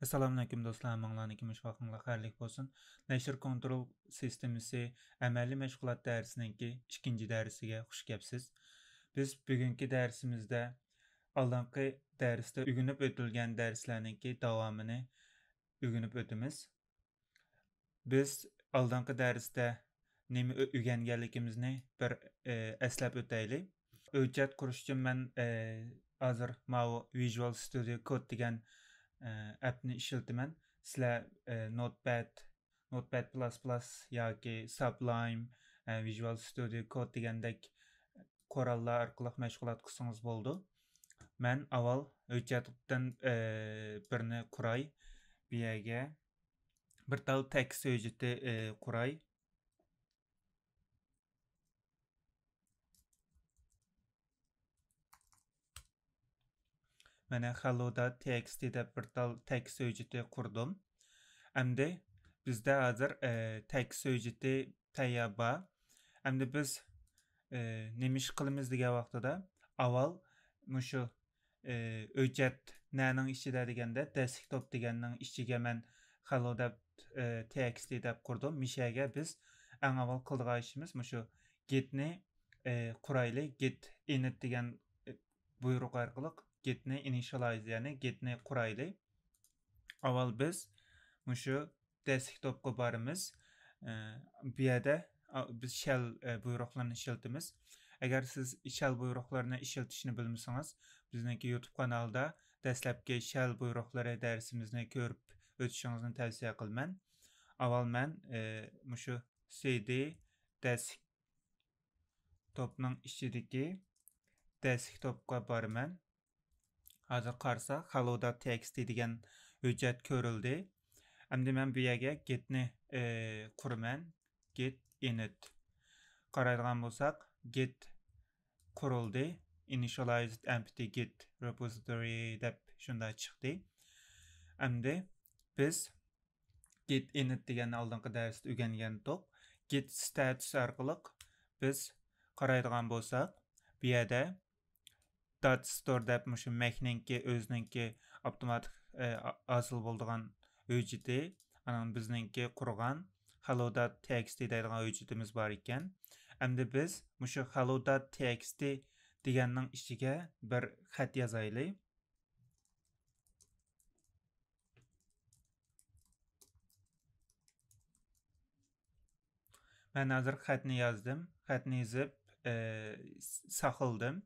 Assalamu alaykum do'stlar, manglarni kimish vaqtinglar xayrlik bo'lsin. Nashr kontrol sistemasi amalli mashg'ulot darsininki ikkinchi darsiga xush kelibsiz. Biz bugungi darsimizda oldingi darsda o'rganib o'tilgan darslarninki davomini o'rganib o'tamiz. Biz oldingi darsda nima o'rganganligimizni bir eslab o'taylik. Hujjat qurish uchun men hozir Visual Studio Code degan appni ishlataman. Sizlar Notepad++ yoki Sublime, Visual Studio Code degandek korallar orqali mashg'ulot qilsangiz bo'ldi. Men avval hujjatdan birini quray. Bu yerga bir tal text hujjati quray. Mana hello.txt deb bir tal text hujjati qurdim. Endi bizda hozir text hujjati tayyor bor. Endi biz nima ish qilamiz degan vaqtida avval mushu hujjat naning ichida deganda desktop deganning ichiga men hello.txt deb qurdim. Mishaga biz eng avval qiladigan ishimiz mushu gitni quraylik. Git init degan buyruq orqali gitni initialize, ya'ni gitni quraylik. Avval biz mushu desktopga boramiz. Bu yerda biz shell buyruqlarni ishlatamiz. Agar siz shell buyruqlarini ishlatishni bilmasangiz, bizningki YouTube kanalida dastlabki shell buyruqlari darsimizni ko'rib o'tishingizni tavsiya qilaman. Avval men mushu cd desktopning ichidagi desktopga boraman. Hozir qarsa hello.txt degan hujjat ko'rildi. Endi men bu yerga gitni quraman. Git init. Qaraydigan bo'lsak, git qurildi. Initialized empty git repository deb shunday chiqdi. Endi biz git init deganni oldingi darsda o'rgangandik. Git status orqali biz qaraydigan bo'lsak, bu yerda .store deb mushu Mac'ninki o'zininki avtomatik asıl bo'ladigan hujjati, anan bizningki qurgan hello.txt deydigan hujjatimiz bor ekan. Endi biz mushu hello.txt deganning ichiga bir xat yozaylik. Men hozir xatni yozdim. Xatni yozib saqladim.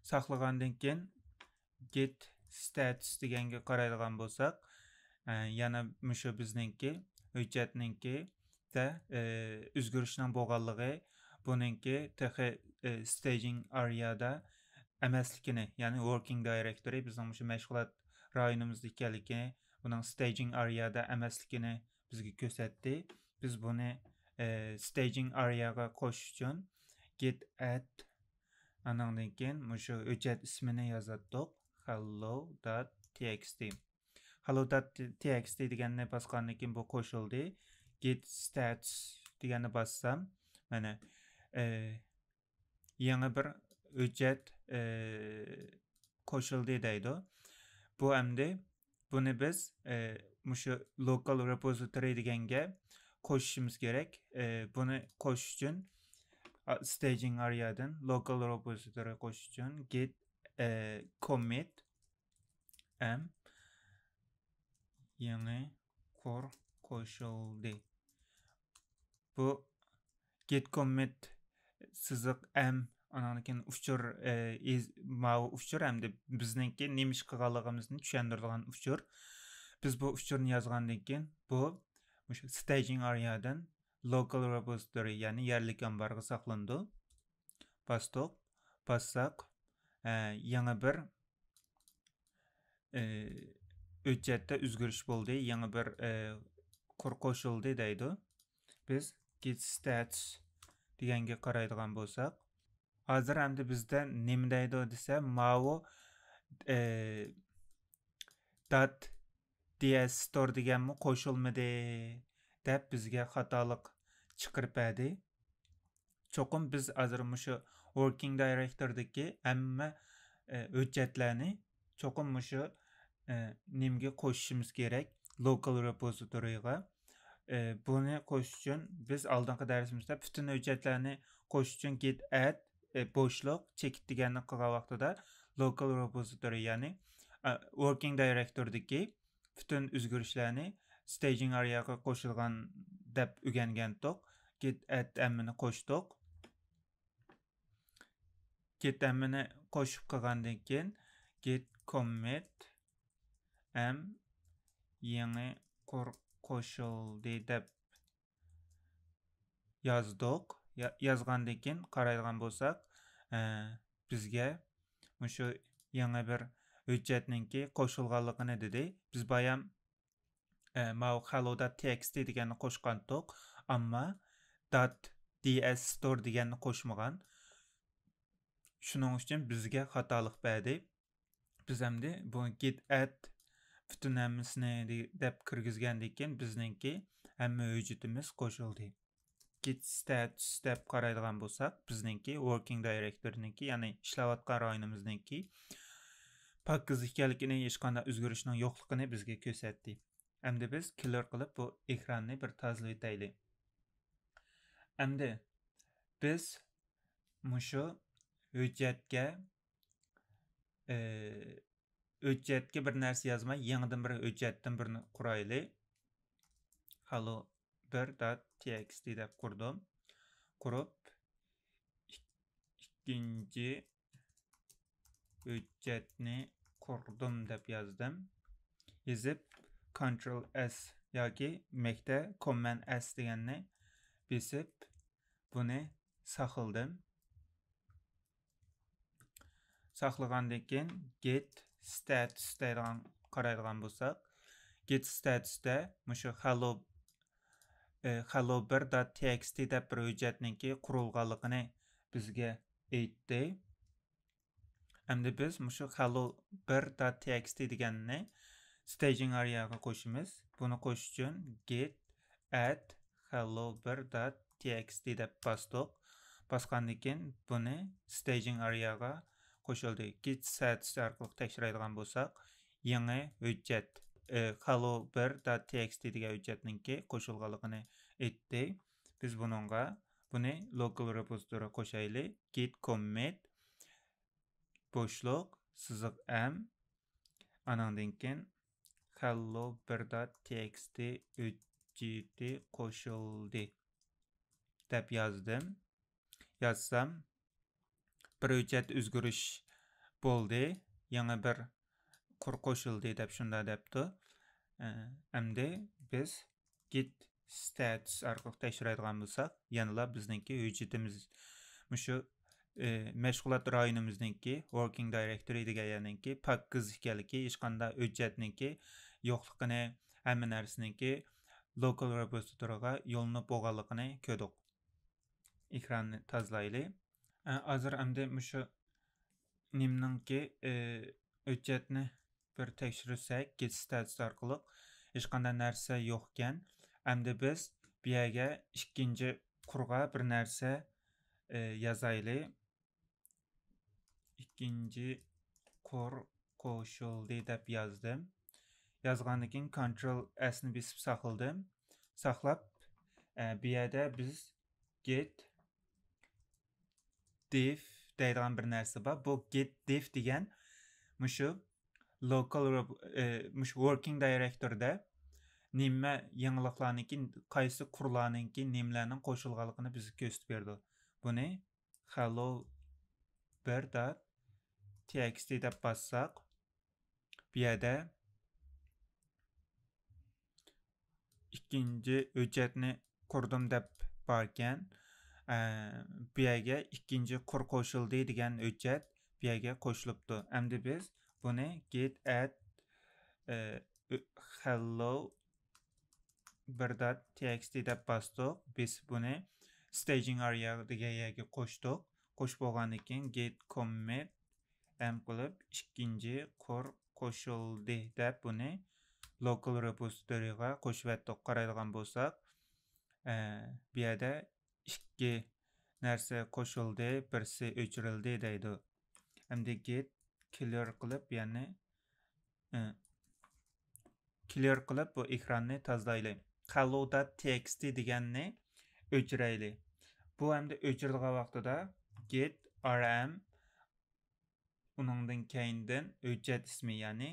Saqlagandan keyin git status deganga qaraydigan bo'lsak, yana mushu bizningki hujjatninki da o'zgarishning bo'lganligi, buningki texi staging areada emasligini, ya'ni working directory bizning mushu mashg'ulot rayonimizda ekanligini, buning staging areada emasligini bizga ko'rsatdi. Biz buni staging areaga qo'shish uchun git add anandan keyin mushu hujjat ismini yozatdik. hello.txt. hello.txt deganni bosgandan keyin bu qo'shildi. Git status deganni bossam, mana yangi bir hujjat qo'shildi deydi. Bu endi buni biz mushu local repository deganga qo'shishimiz kerak. Buni qo'shish uchun staging areadan local repository qo'shish uchun git commit m yangi core qo'shildi. Bu git commit siziq m anankin uchur uchur hamda bizningki nima ish qilganligimizni tushuntiradigan uchur. Biz bu uchurni yozgandan keyin bu o'sha staging areadan local repository, ya'ni yerlik ambarga saqlanadi. Bassak yangi bir hujjatda o'zgarish bo'ldi, yangi bir qur qo'shildi deydi. Biz git status deganga qaraydigan bo'lsak, hozir endi bizda nima deydi desa, mau .ds store deganmi qo'shilmadi deb bizga xatolik chiqarib berdi. Cho'qim biz hozir mushu working directory'dagi hamma hujjatlarni cho'qim mushu nimge qo'shishimiz kerak local repository'ga. Buni qo'shish uchun biz oldingi darsimizda bütün hujjatlarni qo'shish uchun git add bo'shliq chekit deganni qilgan vaqtida local repository ya'ni working directory'dagi bütün o'zgarishlarni staging areaga qo'shilgan deb o'rgangandik. Git add ammini qo'shdik. Git ammini qo'shib qilgandan keyin git commit am yangi qo'shildi deb yozdik. Yozgandan keyin qaraydigan bo'lsak, bizga shu yangi bir hujjatninki qo'shilganligini dedi. Biz bayam hello.txt deganni qo'shgandik, ammo .ds_store deganni qo'shmagan. Shuning uchun bizga xatolik berdi. Biz hamda bu git add bütün hammasini deb kirgizgandan keyin bizninki hamma hujjatimiz qo'shildi. Git status deb qaraydigan bo'lsak, bizninki working directory'ninki, ya'ni ishlayotgan rayonimizninki pakkaz ekanligini, hech qanday o'zgarishning yo'qligini bizga ko'rsatdi. Endi biz clear qilib bu ekranni bir tozalab o'taylik. Endi biz mushu hujjatga bir narsa yozmay, yangidan bir hujjatdan birini quraylik. hello1.txt deb qurdim. Qurib ikkinchi hujjatni qurdim deb yozdim. Yazib Ctrl S yoki Mac'da Command S deganni besib buni saqladim. Saqlagandan keyin git status degan qaraydigan bo'lsak, git statusda mushu hello1.txt deb bir hujjatninki qurilganligini bizga aytdi. Endi biz mushu hello1.txt deganni staging areaga qo'shimiz. Buni qo'shish uchun git add hello1.txt deb bosdik. Bosgandan keyin buni staging areaga qo'shildi. Git status orqali tekshiradigan bo'lsak, yangi hujjat hello1.txt degan hujjatninki qo'shilganligini aytdi. Biz buni local repository qo'shaylik. Git commit bo'shliq siziq m anandan keyin hello1.txt hujjati qo'shildi deb yozdim. Yazsam bir hujjat o'zgarish bo'ldi. Yangi bir qo'shildi deb shunda debdi. Endi biz git status orqali tekshiradigan bo'lsak, yanada bizningki hujjatimiz mushu mashg'ulot rayonimizningki working directory deganninki pakkaz ekanligi, hech qanday hujjatninki yo'qligini, hamma narsaningki local repositoryga yo'linib bo'lganligini ko'rdik. Ekranni tozalaylik. Hozir endi mushu nimninki hujjatni bir tekshirsak, git status orqali hech qanday narsa yo'q ekan. Endi biz bu yerga ikkinchi qurg'a bir narsa yozaylik. İkinci qur qo'shildi deb yozdim. Yozgandan keyin Ctrl S'ni besib saqladim. Saqlab bu yerda biz git diff deydigan bir narsa bor. Bu git diff degan mushu local mushu working directory'da nima yangiliklarniki, qaysi qurlarniki nimalarning qo'shilganligini bizga ko'rsatib berdi. Buni hello1.txt deb bossak, bu yerda ikkinchi hujjatni qurdim deb bor ekan. Bu yerga ikkinchi qur qo'shildi degan hujjat bu yerga qo'shilibdi. Endi biz buni git add hello1.txt deb bosdik. Biz buni staging area degan yerga qo'shdik. Qo'shib bo'lgandan keyin git commit am qilib ikkinchi qur qo'shildi deb buni local repository'ga qo'shib etdik. Qaraydigan bo'lsak, bu yerda ikki narsa qo'shildi, birsi o'chirildi deydi. Endi git clear qilib, ya'ni clear qilib bu ekranni tozlaylik. hello.txt deganni o'chiraylik. Bu hamda o'chirilgan vaqtida git rm uningdan keyindan hujjat ismi ya'ni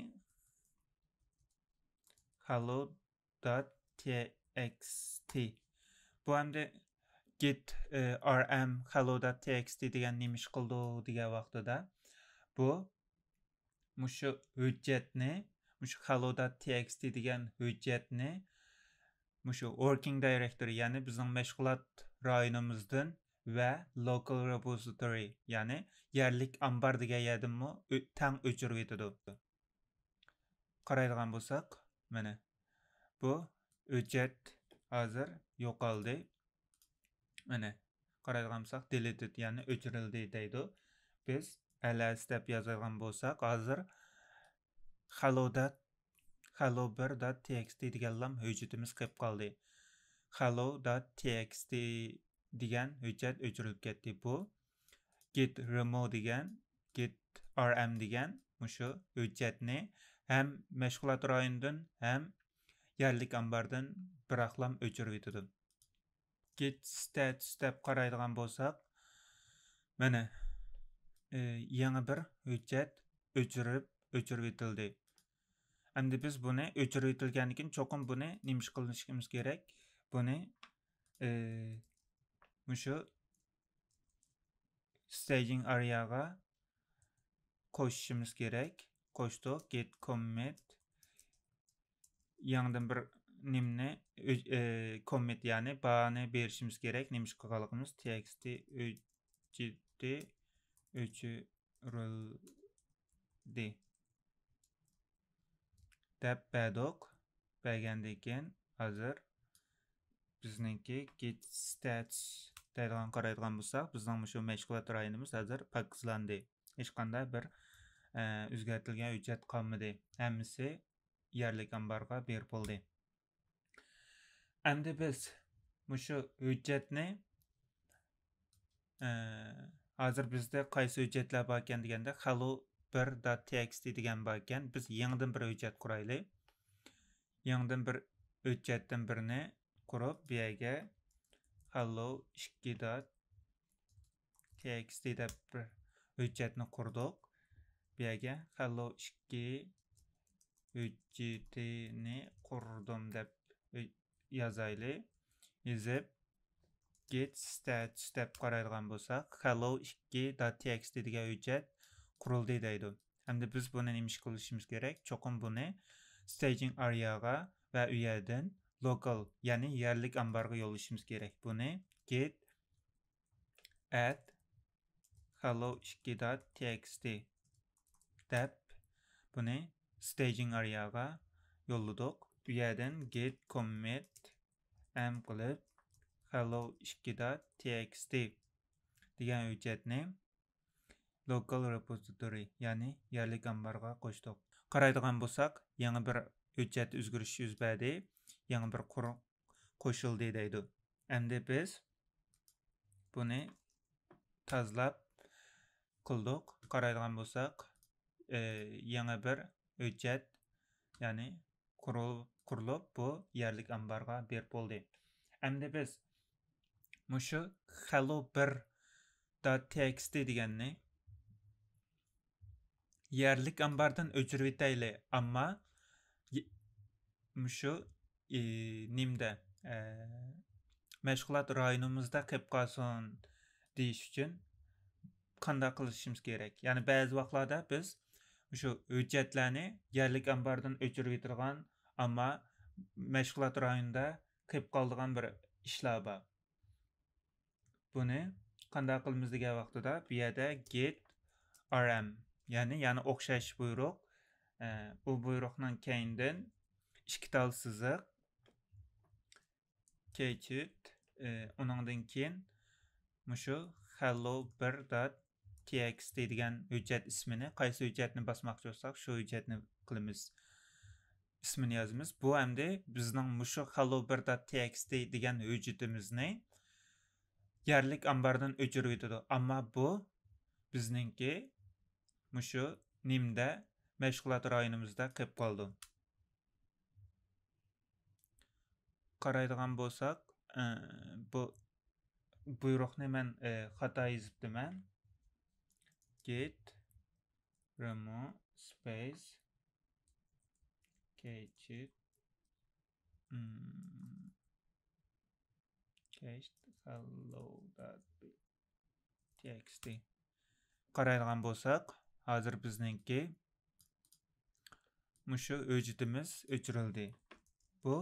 hello.txt. Bu hamda git rm hello.txt degan nima ish qildi degan vaqtida bu mushu hujjatni mushu hello.txt degan hujjatni mushu working directory ya'ni bizning mashg'ulot rayonimizdan va local repository ya'ni yerlik ambar degan yerdinmi tang o'chirib etadi. Qaraydigan bo'lsak, mana bu hujjat hozir yo'qoldi. Mana qaraydigan bo'lsak deleted ya'ni o'chirildi deydi. Biz ls deb yozadigan bo'lsak, hozir hello1.txt degan lam hujjatimiz qolib qoldi. hello.txt degan hujjat o'chirilib ketdi. Bu git remove degan, git rm degan mushu hujjatni ham mashg'ulot rayonidan ham yerlik ambardan biraqlam o'chirib etadi. Git status deb qaraydigan bo'lsak, mana yangi bir hujjat o'chirib etildi. Endi biz buni o'chirib etilgandan keyin cho'qim buni nima qilishimiz kerak? Buni mushu staging areaga qo'shishimiz kerak. Qo'shdik git commit yangidan bir nimni commit ya'ni bani berishimiz kerak. Nima qilganligimiz txt o'chirildi deb berdik. Bergandan keyin hozir bizningki git status deydigan qaraydigan bo'lsak, bizning shu mashg'ulot rayonimiz hozir pokizlandi. Hech qanday bir o'zgartirilgan hujjat qolmadi. Hammasi yerlik ambarga berib bo'ldi. Endi biz shu hujjatni hozir bizda qaysi hujjatlar bor ekan deganda hello1.txt degan bor ekan. Biz yangidan bir hujjat quraylik. Yangidan bir hujjatdan birini qurib, bu yerga hello2.txt deb bir hujjatni qurdik. Bu yerga hello2 hujjatini qurdim deb yozaylik. Yozib git status deb qaraydigan bo'lsak, hello2.txt degan hujjat qurildi deydi. Endi biz buni nima qilishimiz kerak? Cho'qim buni staging areaga va u yerdan local ya'ni yerlik ambarga yo'llashimiz kerak. Buni git add hello2.txt deb buni staging areaga yo'lladik. Bu yerdan git commit m qilib hello2.txt degan hujjatni local repository ya'ni yerlik ambarga qo'shdik. Qaraydigan bo'lsak, yangi bir hujjat o'zgarish yuz berdi. Yangi bir qo'shildi deydi. Endi biz buni tozalab qildik. Qaraydigan bo'lsak, yangi bir hujjat ya'ni qurilib bu yerlik ambarga berib bo'ldi. Endi biz mushu hello1.txt deganni yerlik ambardan o'chirib etaylik, ammo mushu nimda mashg'ulot rayonimizda qolib qolsin deyish uchun qanday qilishimiz kerak? Ya'ni ba'zi vaqtlarda biz shu hujjatlarni yerlik ambardan o'chirib etilgan, ammo mashg'ulot rayonida qolib qolgan bir ishlar bor. Buni qanday qilamiz degan vaqtida bu yerda git rm ya'ni o'xshash buyruq. Bu buyruqning keyindan ikki tal siziq keçit uningdan keyin mushu hello1.txt degan hujjat ismini qaysi hujjatni bosmoqchi bo'lsak shu hujjatni qilamiz. Ismini yozamiz. Bu endi bizning mushu hello1.txt degan hujjatimizni yerlik ambardan o'chirib etadi. Ammo bu bizningki mushu nimda mashg'ulot rayonimizda qolib qoldi. qaraydigan bo'lsak, bu buyruqni men xato yozibdiman. Git remove space cache cached hello.txt qaraydigan bo'lsak, hozir bizningki mushu o'jitimiz o'chirildi. Bu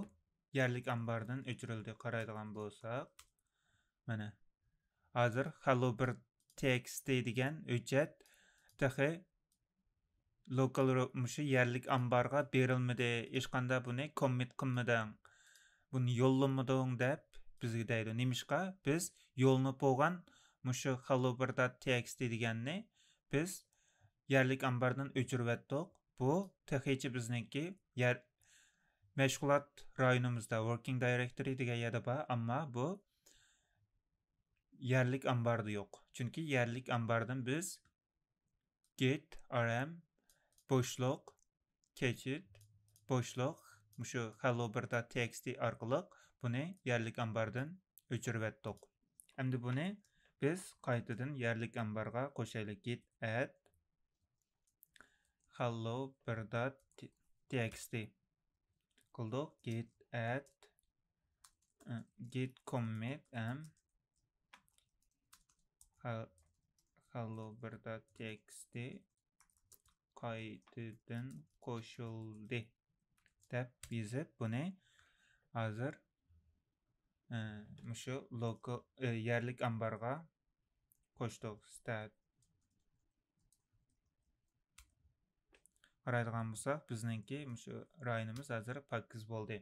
yerlik ambardan o'chirildi. Qaraydigan bo'lsak, mana hozir hello.txt degan o'jat tahi local mushu yerlik ambarga berilmadi. Hech qanday buni commit qilmading. Buni yo'llamading deb bizga deydi. Nimishqa biz yo'lni bo'lgan mushu hello.txt deganni biz yerlik ambardan o'chirib etdik. Bu tahichi bizningki mashg'ulot rayonimizda working directory degan yerda bor, ammo bu yerlik ambarda yo'q. Chunki yerlik ambardan biz git rm boshliq cached boshliq mushu hello.txt orqali buni yerlik ambardan o'chirib etdik. Endi buni biz qaytadan yerlik ambarga qo'shaylik. Git add hello.txt qildik. Git add git commit hello.txt qaytadan qo'shildi deb yozib buni hozir mushu local yerlik ambarga qo'shdik. Stat qaraydigan bo'lsak, bizningki mushu rayonimiz hozir pakiz bo'ldi.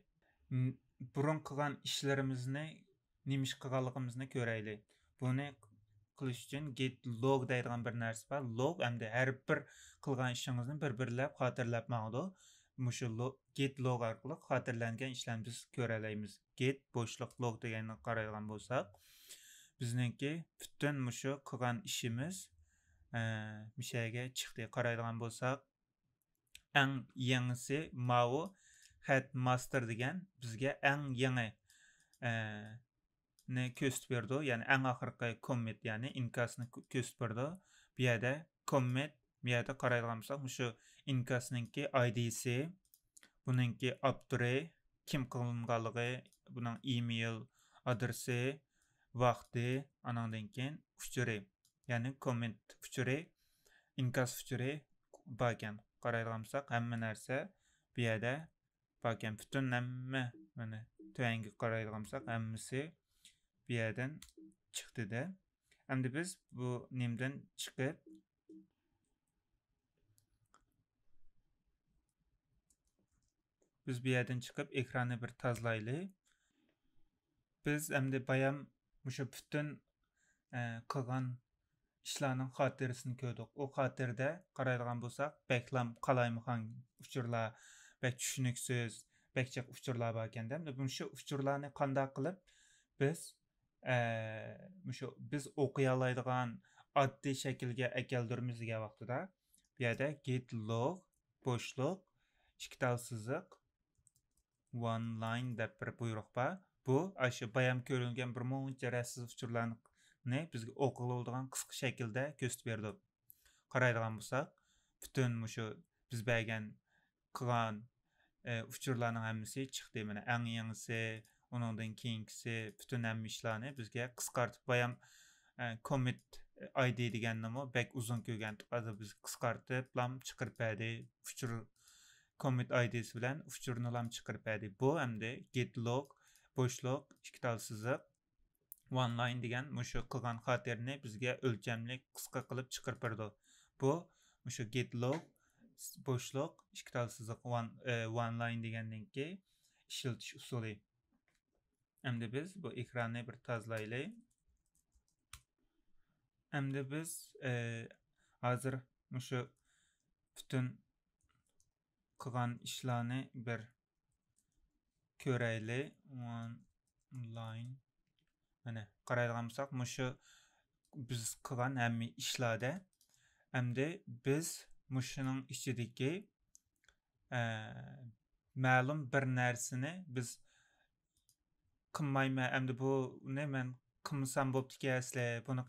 Burun qilgan ishlarimizni nimish qilganligimizni ko'raylik. Buni qilish uchun git log deydigan bir narsa bor. Log hamda har bir qilgan ishingizni bir-birlab xotirlab maqdi. Mushu git log orqali xotirlangan ishlarni biz ko'ralaymiz. Git boshliq log deganni qaraydigan bo'lsak, bizningki butun mushu qilgan ishimiz mishaga chiqdi. Qaraydigan bo'lsak, eng yangisi mau headmaster degan bizga eng yangi ne ko'rsatib berdi. Ya'ni eng oxirgi commit, ya'ni inkasni ko'rsatib berdi. Bu yerda commit, bu yerda qaraydigan bo'lsak, mushu inkasninki ID'si, buningki address, kim qilinganligi, buning email adresi, vaqti, anandan keyin uchuri, ya'ni commit uchuri, inkas uchuri bor ekan. Qaraydigan bo'lsak, hamma narsa bu yerda bor ekan. Butun hamma mana tuvanga qaraydigan bo'lsak, hammasi bu yerdan chiqdi-da. Endi biz bu nimdan chiqib ekranni bir tozlaylik. Biz endi bayam mushu butun qilgan ishlarning xotirasini ko'rdik. O xotirada qaraydigan bo'lsak, beklam qalaymagan uchurlar, bek tushuniksiz, bekchiq uchurlar bor ekanda. Mushu uchurlarni qanday qilib biz biz o'qiy oladigan oddiy shaklga keltiramiz degan vaqtida bu yerda git log boshliq ikki tal siziq one line deb bir buyruq bor. Bu shu bayam ko'rilgan bir muncha rassiz uchurlarni bizga o'qiladigan qisqa shaklda ko'rsatib berdi. Qaraydigan bo'lsak, butun mushu biz bergan qilgan uchurlarning hammasi chiqdi. Mana eng yangisi, onundan keyingisi, bütün hamma ishlarni bizga qisqartib bayam commit ID deganni bek uzun ko'rgan. Hozir biz qisqartib lam chiqarib berdi. Uchur commit ID'si bilan uchurni lam chiqarib berdi. Bu hamda git log boshliq ikki tal siziq one line degan mushu qilgan xotirni bizga o'lchamli qisqa qilib chiqarib berdi. Bu mushu git log boshliq ikki tal siziq one line degandan keyin ishiltish usuli. Endi biz bu ekranni bir tozlaylik. Endi biz hozir mushu bütün qilgan ishlarni bir ko'raylik. One line. Mana qaraydigan bo'lsak, mushu biz qilgan hamma ishlarda endi biz mushuning ichidagi ma'lum bir narsani biz qilmayman. Endi bu ne men qilmasam bo'pti asli. Buni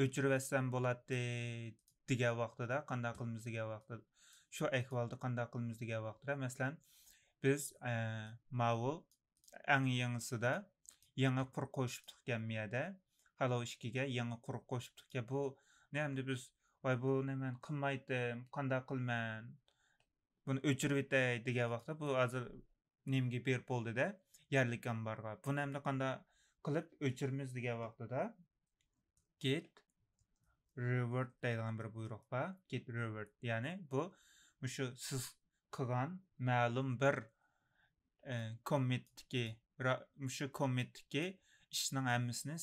o'chirib etsam bo'ladi degan vaqtida, qanday qilamiz degan vaqtida. Shu ahvolda qanday qilamiz degan vaqtida, masalan, biz mavu eng yangisida yangi quruq qo'shib turgan miyada Hello 2 ga yangi quruq qo'shib turgan bu ne endi biz voy bu ne men qilmaydim, qanday qilman? Buni o'chirib etay degan vaqtda bu hozir nemga berib bo'ldida yerlik ambarga. Buni endi qanday qilib o'chiramiz degan vaqtida git revert deydigan bir buyruq bor. Git revert, ya'ni bu shu siz qilgan ma'lum bir commit'ki shu commit'ki ishning hammasini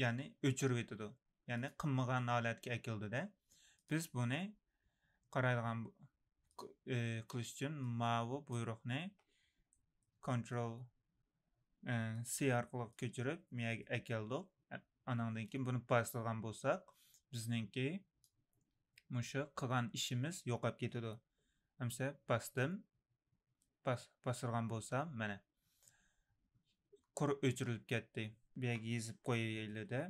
ya'ni o'chirib etadi. Ya'ni qilmagan holatga keldi-da. Biz buni qaraydigan qilish uchun mavi buyruqni control C orqali ko'chirib miyaga akeldik. Anandan keyin buni bostirgan bo'lsak, bizningki mushu qilgan ishimiz yo'qolib ketadi. Hamsa bosdim. Bostirgan bo'lsam, mana quruq o'chirilib ketdi. Bu yerga yozib qo'yaylik-da.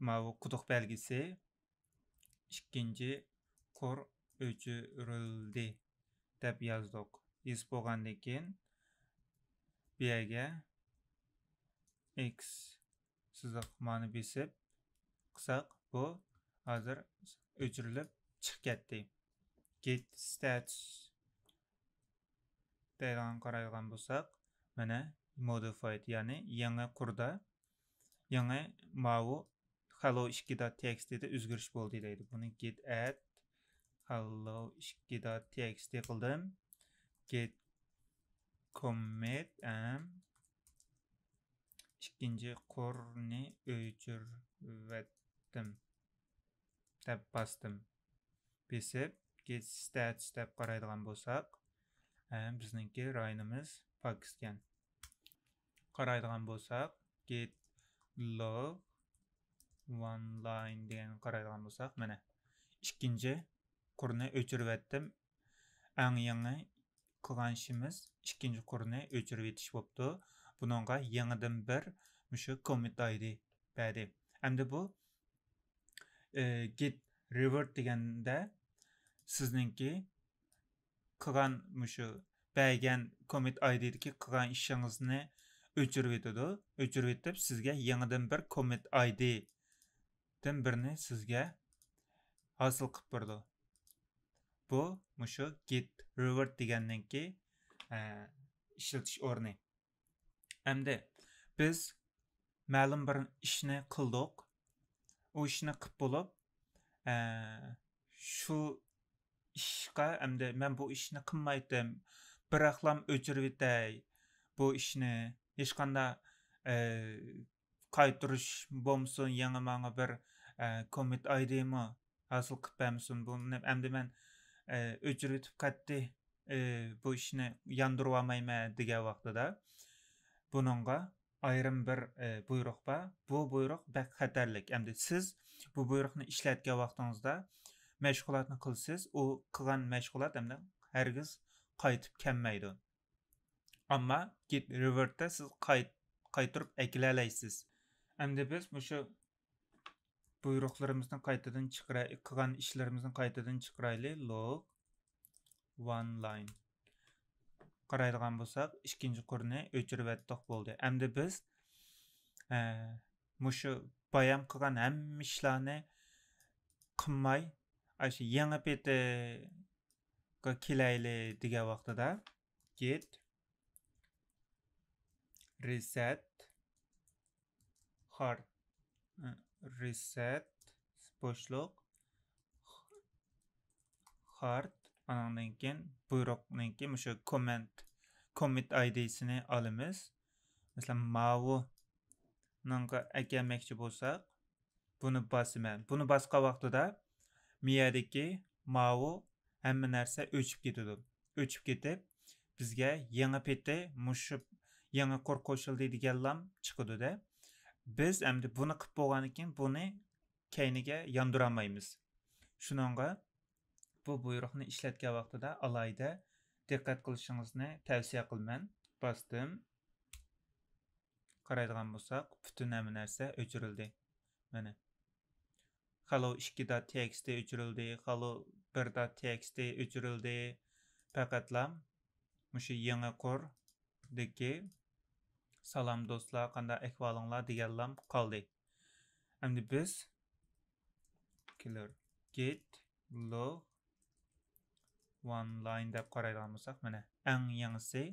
Mavi quduq belgisi ikkinchi qur o'chirildi deb yozdik. Yozib bo'lgandan keyin bu yerga x siziqmani besib qilsak, bu hozir o'chirilib chiqib ketdi. Git stats deydigan qaraydigan bo'lsak, mana modified, ya'ni yangi qurda yangi mavi hello2.txt da o'zgarish bo'ldi deydi. Buni git add hello2.txt qildim. Git commit ikkinchi qurni o'chirdim deb bosdim. Besib git stats deb qaraydigan bo'lsak, bizningki rayonimiz Pokiston. Qaraydigan bo'lsak, git log one line degan qaraydigan bo'lsak, mana ikkinchi qurni o'chirib etdim. Eng yangi qilgan ishimiz ikkinchi qurni o'chirib etish bo'pti. Buningga yangidan bir shu commit id berdi. Endi bu git revert deganda sizningki qilgan shu bergan commit id'dagi qilgan ishingizni o'chirib etadi. O'chirib etib sizga yangidan bir commit id dan birini sizga hosil qilib berdi. Bu shu git revert degandanki ishlatish o'rni. Endi biz ma'lum bir ishni qildik. O ishni qilib bo'lib, shu ishqa endi men bu ishni qilmaydim. Bir aqlam o'chirib etay. Bu ishni hech qanday qaytirish bo'lmasin, yangi menga bir commit id'mi hosil qilib bermasin. Bu endi men o'chirib etib ketdi. Bu ishni yondirib olmayman degan vaqtida buningga ayrim bir buyruq bor. Bu buyruq bak xatarlik. Endi siz bu buyruqni ishlatgan vaqtingizda mashg'ulotni qilsiz, u qilgan mashg'ulot endi hargiz qaytib kelmaydi. Ammo git revert'da siz qaytirib akila olasiz. Endi biz shu buyruqlarimizni qaytadan chiqaraylik, qilgan ishlarimizni qaytadan chiqaraylik. Log one line qaraydigan bo'lsak, ikkinchi qurni o'chirib etdik bo'ldi. Endi biz shu bayam qilgan hamma ishlarni qilmay, shu yangi petiga kelaylik degan vaqtida git reset hard reset bo'shliq hard andan keyin buyruqninki shu commit id'sini olamiz. Masalan, mavi nanga ekelmoqchi bo'lsak, buni bosaman. Buni bosgan vaqtida miyadagi mavi hamma narsa o'chib ketadi. O'chib ketib, bizga yangi peti mushib yangi qor qo'shildi deganlam chiqadi-da. Biz endi buni qilib bo'lgandan keyin buni keyniga yondira olmaymiz. Shuningga bu buyruqni ishlatgan vaqtida alayda diqqat qilishingizni tavsiya qilaman. Bosdim. qaraydigan bo'lsak, bütün hamma narsa o'chirildi. Mana hello2.txt o'chirildi, hello1.txt o'chirildi. Faqatlam mushu yangi qordagi salam do'stlar, qanday ahvolinglar deganlar qoldi. Endi biz git log one line deb qaraydigan bo'lsak, mana eng yangisi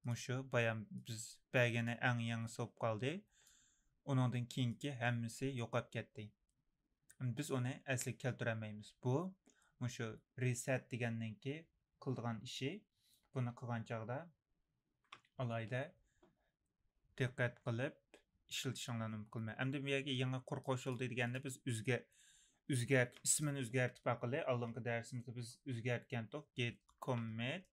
mushu bayan biz belgini eng yangisi bo'lib qoldi. Onundan keyingi hammasi yo'qolib ketdi. Biz uni asli keltirolmaymiz. Bu mushu reset deganninki qildigan ishi. Buni qilgan chog'da alayda diqqat qilib ishlatishinglarni umid qilmay. Endi bu yerga yangi qur qo'shildi deganda biz ismini o'zgartib aqli oldingi darsimizda biz o'zgartgandik. Git commit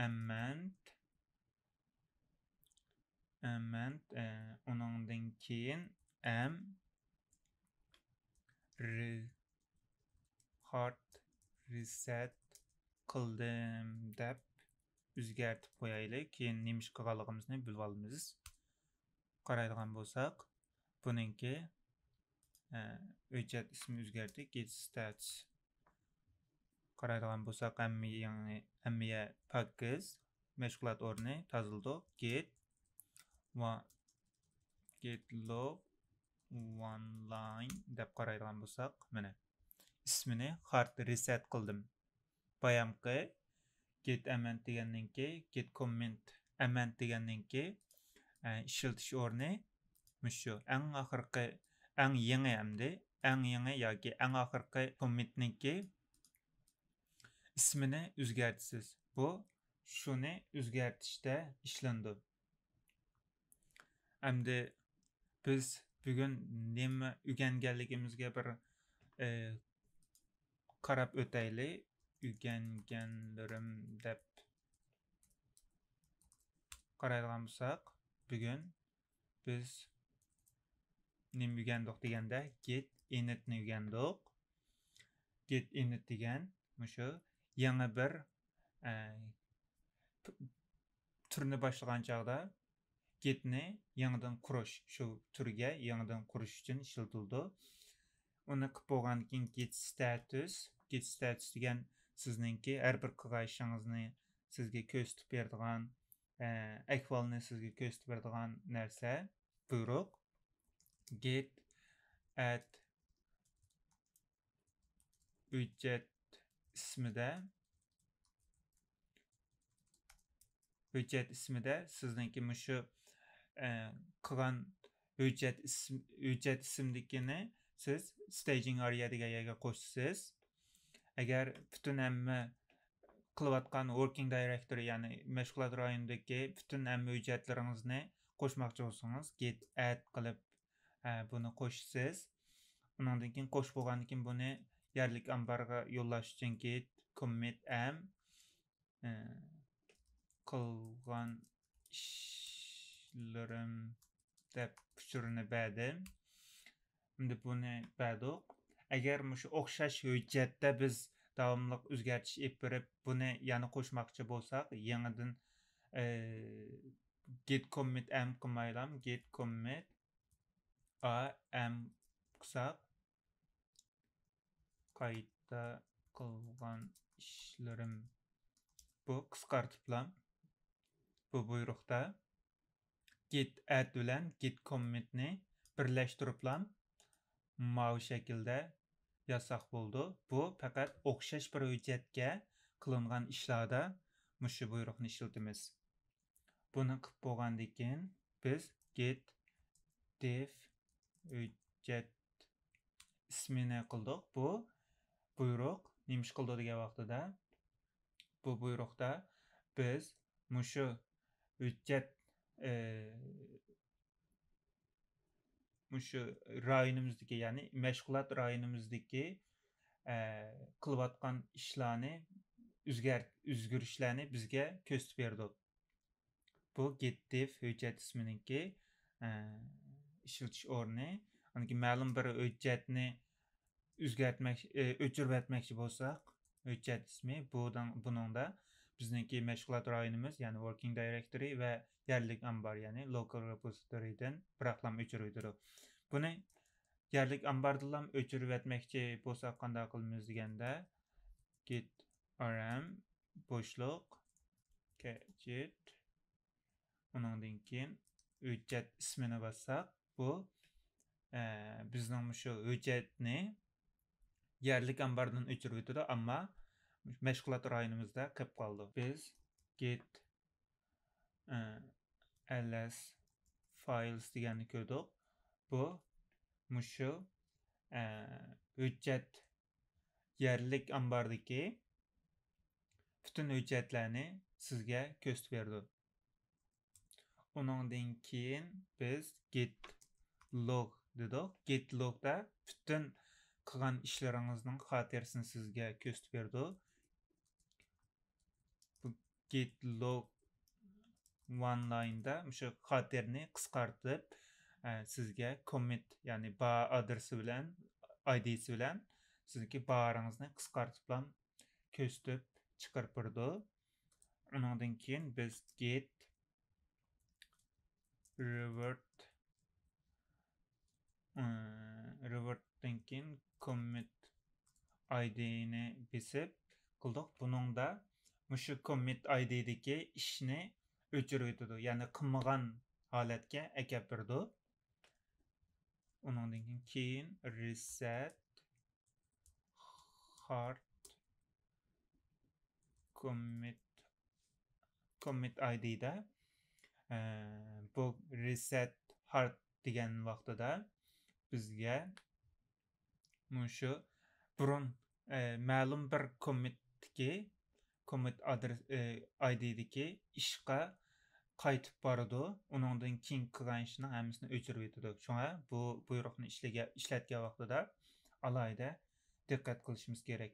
amend onundan keyin hard reset qildim deb o'zgartib qo'yaylik. Keyin nima ish qilganligimizni bilib olamiz. Qaraydigan bo'lsak, buningki hujjat ismi o'zgardi. Git stats. Qaraydigan bo'lsak, hamma package mashg'ulot o'rni tozildi. Git log one line deb qaraydigan bo'lsak, mana ismini hard reset qildim. Bayamqi git amend deganninki, git comment amend deganninki ishiltish o'rni mushu eng oxirgi eng yangi yoki eng oxirgi commitninki ismini o'zgartisiz. Bu shuni o'zgartishda ishlandi. Endi biz bugun nima o'rganganligimizga bir qarab o'taylik. O'rganganlarim deb qaraydigan bo'lsak, bugun biz nima o'rgandik deganda git initni o'rgandik. Git init degan mushu yangi bir turni boshlagan chog'da gitni yangidan qurish, shu turga yangidan qurish uchun ishlatildi. Uni qilib bo'lgandan keyin git status degan sizningki har bir qilgan ishingizni sizga ko'rsatib beradigan, ahvolni sizga ko'rsatib beradigan narsa buyruq. Git add hujjat ismida sizningki mushu qilgan hujjat ismdagini siz staging area degan yerga qo'shasiz. Agar bütün hamma qilayotgan working directory, ya'ni mashg'ulot rayonidagi bütün hamma hujjatlaringizni qo'shmoqchi bo'lsangiz, git add qilib buni qo'shasiz. Undan keyin qo'shib bo'lgandan keyin buni yerlik ambarga yo'llash uchun git commit qilgan ishlarim deb puchurini berdim. Endi buni berdik. Agar mushu o'xshash hujjatda biz davomli o'zgartish olib berib, buni yana qo'shmoqchi bo'lsak, yangidan git commit qilmaylam, git commit qilsak, qayta qilgan ishlarim bu qisqartirib bu buyruqda git add bilan git commitni birlashtirib bu şekilde yasak bo'ldi. Bu faqat o'xshash bir hujjatga qilingan ishlarda mushu buyruqni ishlatamiz. Buni qilib bo'lgandan keyin biz git div hujjat ismini qildik. Bu buyruq nima ish qildi degan vaqtida bu buyruqda biz mushu hujjat mushu rayonimizdagi, ya'ni mashg'ulot rayonimizdagi qilayotgan ishlarni o'zgarishlarni bizga ko'rsatib berdi. Bu git div hujjat isminiki ishlatish o'rni. Ya'ni ma'lum bir hujjatni o'chirib o'tmoqchi bo'lsak, hujjat ismi buningda bizniki məşğulat rayonumuz, yəni working directory və yerlik ambar, yəni local repository'dən bıraklam öçürüydürü. Bunu yerlik ambardılam öçürüp etmekçi bolsak qanda qılmız degende git rm boşluq git onundan keyin hüccət ismini bassaq, bu bizning şu hüccətni yerlik ambardan öçürüydü, amma məşğulat rayonumuzda qıp qaldı. Biz git ls files deganni ko'rdik. Bu mushu hujjat yerlik ambardagi bütün hujjatlarni sizga ko'rsatib berdi. Uningdan keyin biz git log dedik. Git logda bütün qilgan ishlaringizning xotirasini sizga ko'rsatib berdi. Bu git log one line'da mushu xotirani qisqartib sizga commit, yani ba adresi bilan id'si bilan sizga baringizni qisqartib bilan ko'rsatib chiqarib berdi. Uningdan keyin biz git revert'dan keyin commit id'ni besib qildik. Buningda mushu commit id'dagi ishni o'chirib, yani qilmagan holatga akab berdi. Uningdan keyin reset hard commit id'da bu reset hard degan vaqtida bizga mushu burun ma'lum bir commit adres id'dagi ishqa qaytib boradi. Uningdan keyin qilgan ishning hammasini o'chirib yetadi. Shunga bu buyruqni ishlatgan vaqtida alayda diqqat qilishimiz kerak.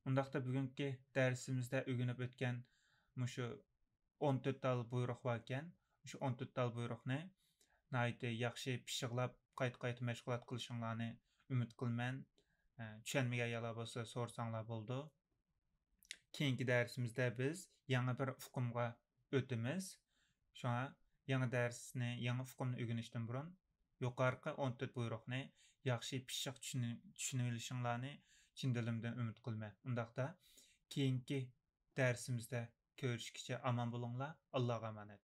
Undaqda bugungi darsimizda o'rganib o'tgan mushu 14 tal buyruq bor ekan. Shu 14 tal buyruqni nayt yaxshi pishiqlab qayta mashg'ulot qilishinglarni umid qilman. Tushunmagan yo'lar bo'lsa so'rasanglar bo'ldi. Keyingi darsimizda biz yangi bir uqumga o'tamiz. Shunga yangi darsni, yangi uqumni o'rganishdan burun yuqorqi 14 buyruqni yaxshi pishiq tushunib olishinglarni chin dilimdan umid qilman. Undaqda keyingi darsimizda ko'rishguncha omon bo'linglar. Allohga emanet.